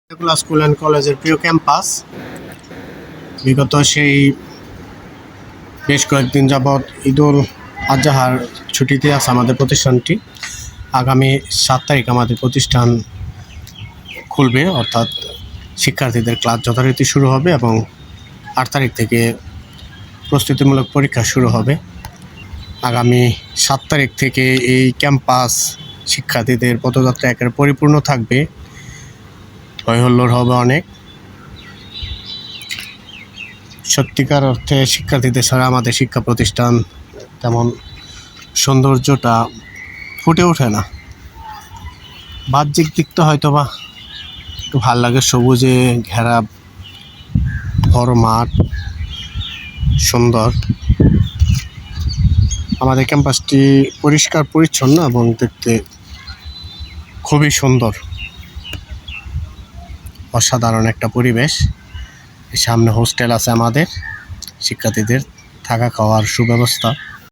School and কলেজের প্রিয় campus. বিগত সেই বেশ কয়েকদিন যাবৎ ঈদুল আজহার ছুটিতে আছে আমাদের প্রতিষ্ঠানটি। আগামী 7 তারিখ আমাদের প্রতিষ্ঠান খুলবে, অর্থাৎ শিক্ষার্থীদের ক্লাস যথারীতি শুরু হবে এবং 8 তারিখ থেকে প্রস্তুতিমূলক পরীক্ষা শুরু হবে। আগামী 7 তারিখ থেকে এই ক্যাম্পাস শিক্ষার্থীদের পদযাত্রা একেবারে পরিপূর্ণ থাকবে। হইহল্লোড় হবে অনেক। সত্যিকার অর্থে শিক্ষার্থীদের ছাড়া আমাদের শিক্ষা প্রতিষ্ঠান তেমন সৌন্দর্যটা ফুটে ওঠে না। বাহ্যিক দিকটা হয়তো বা একটু ভাল লাগে, সবুজে ঘেরা বড় মাঠ, সুন্দর। আমাদের ক্যাম্পাসটি পরিষ্কার পরিচ্ছন্ন এবং দেখতে খুবই সুন্দর, অসাধারণ একটা পরিবেশ। সামনে হোস্টেল আছে আমাদের শিক্ষার্থীদের থাকা খাওয়ার সুব্যবস্থা।